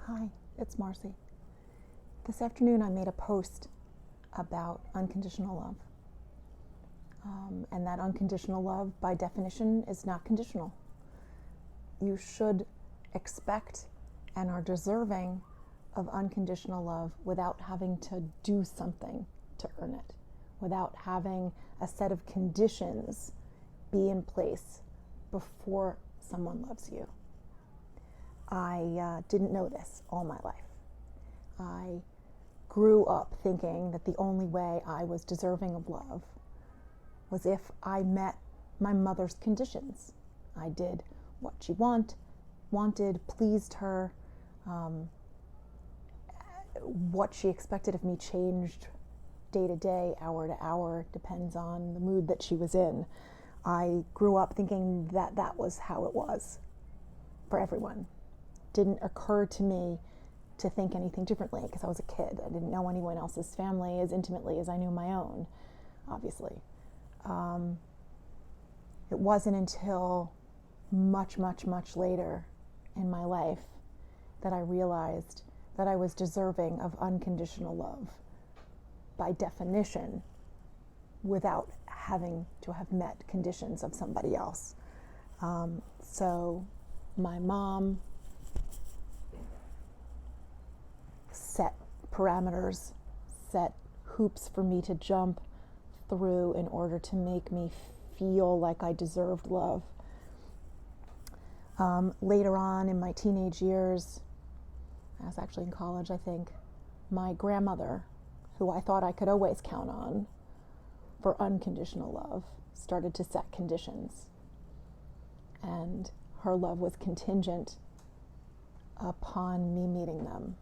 Hi, it's Marcy. This afternoon I made a post about unconditional love. And that unconditional love, by definition, is not conditional. You should expect and are deserving of unconditional love without having to do something to earn it, without having a set of conditions be in place before someone loves you. I didn't know this all my life. I grew up thinking that the only way I was deserving of love was if I met my mother's conditions. I did what she wanted, pleased her. What she expected of me changed day to day, hour to hour, depends on the mood that she was in. I grew up thinking that that was how it was for everyone. Didn't occur to me to think anything differently because I was a kid. I didn't know anyone else's family as intimately as I knew my own, obviously. It wasn't until much, much, much later in my life that I realized that I was deserving of unconditional love by definition without having to have met conditions of somebody else. So my mom set parameters, set hoops for me to jump through in order to make me feel like I deserved love. Later on in my teenage years, I was actually in college, I think, my grandmother, who I thought I could always count on for unconditional love, started to set conditions. And her love was contingent upon me meeting them.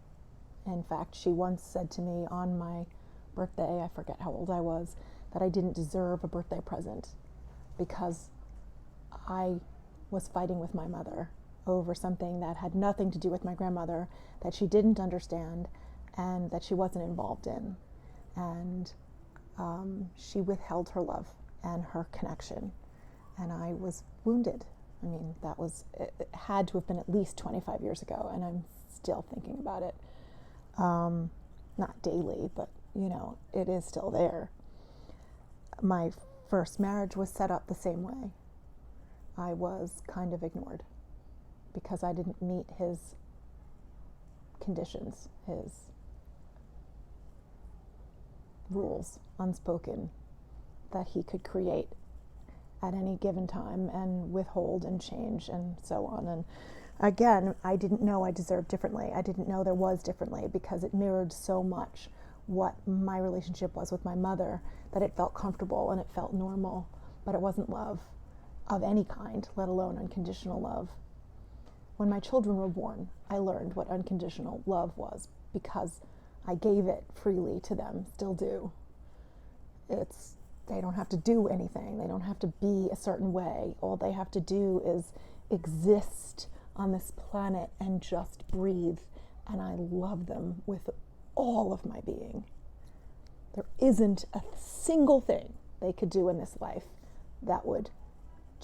In fact, she once said to me on my birthday, I forget how old I was, that I didn't deserve a birthday present because I was fighting with my mother over something that had nothing to do with my grandmother, that she didn't understand and that she wasn't involved in. And she withheld her love and her connection. And I was wounded. I mean, it had to have been at least 25 years ago, and I'm still thinking about it. Not daily, but it is still there. My first marriage was set up the same way. I was kind of ignored because I didn't meet his conditions, his rules, unspoken, that he could create at any given time and withhold and change and so on. And again, I didn't know I deserved differently. I didn't know there was differently because it mirrored so much what my relationship was with my mother that it felt comfortable and it felt normal, but it wasn't love of any kind, let alone unconditional love. When my children were born, I learned what unconditional love was because I gave it freely to them, still do. They don't have to do anything. They don't have to be a certain way. All they have to do is exist on this planet and just breathe, and I love them with all of my being. There isn't a single thing they could do in this life that would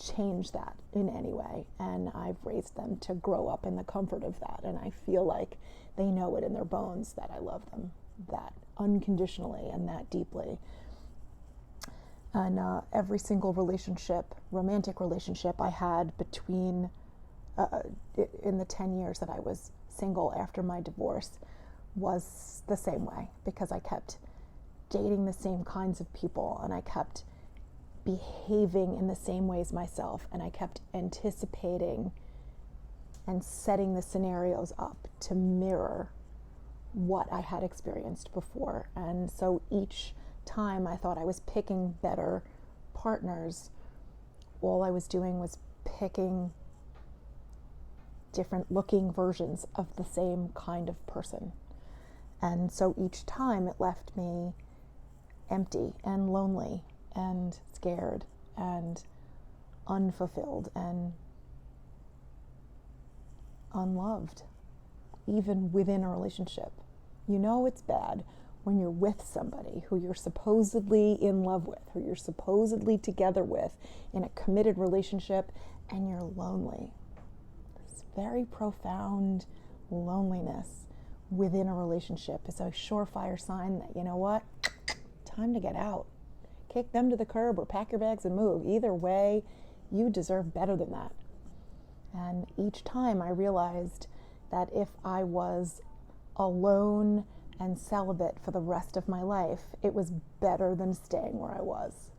change that in any way, and I've raised them to grow up in the comfort of that, and I feel like they know it in their bones that I love them that unconditionally and that deeply. And every single relationship, romantic relationship I had between in the 10 years that I was single after my divorce was the same way, because I kept dating the same kinds of people and I kept behaving in the same ways myself, and I kept anticipating and setting the scenarios up to mirror what I had experienced before. And so each time I thought I was picking better partners, all I was doing was picking different looking versions of the same kind of person. And so each time it left me empty and lonely and scared and unfulfilled and unloved, even within a relationship. It's bad when you're with somebody who you're supposedly in love with, who you're supposedly together with in a committed relationship, and you're lonely. This very profound, loneliness within a relationship is a surefire sign that, you know what, time to get out. Kick them to the curb or pack your bags and move. Either way, you deserve better than that. And each time I realized that if I was alone and celibate for the rest of my life, it was better than staying where I was.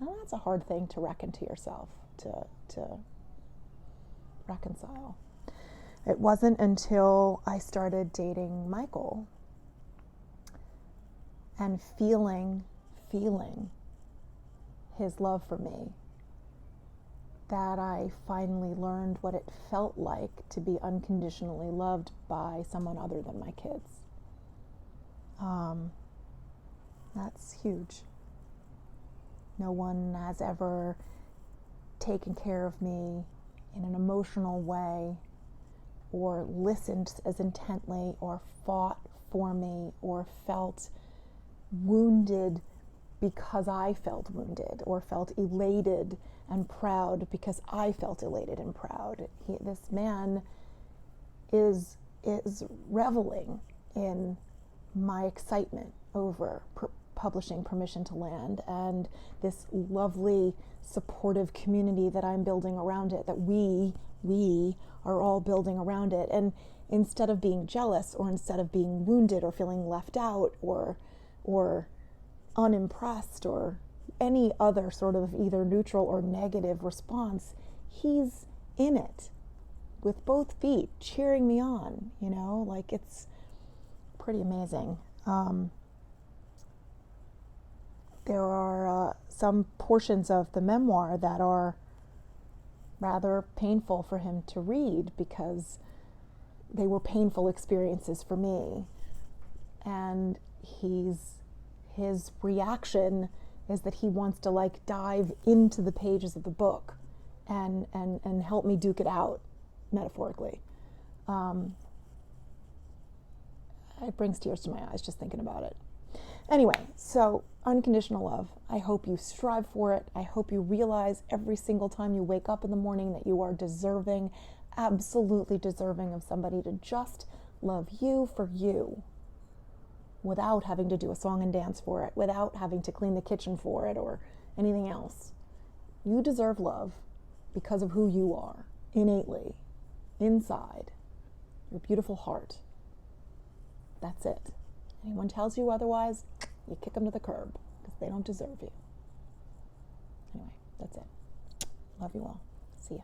And that's a hard thing to reckon to yourself, to reconcile. It wasn't until I started dating Michael and feeling his love for me that I finally learned what it felt like to be unconditionally loved by someone other than my kids. That's huge. No one has ever taken care of me in an emotional way, or listened as intently, or fought for me, or felt wounded because I felt wounded, or felt elated and proud because I felt elated and proud. This man is reveling in my excitement over publishing Permission to Land and this lovely supportive community that I'm building around it, that we are all building around it. And instead of being jealous, or instead of being wounded or feeling left out or unimpressed or any other sort of either neutral or negative response, he's in it with both feet, cheering me on, like it's pretty amazing. There are some portions of the memoir that are rather painful for him to read because they were painful experiences for me. And his reaction is that he wants to dive into the pages of the book and help me duke it out, metaphorically. It brings tears to my eyes just thinking about it. Anyway, so unconditional love. I hope you strive for it. I hope you realize every single time you wake up in the morning that you are deserving, absolutely deserving of somebody to just love you for you, without having to do a song and dance for it, without having to clean the kitchen for it or anything else. You deserve love because of who you are, innately, inside, your beautiful heart. That's it. Anyone tells you otherwise, you kick them to the curb because they don't deserve you. Anyway, that's it. Love you all. See ya.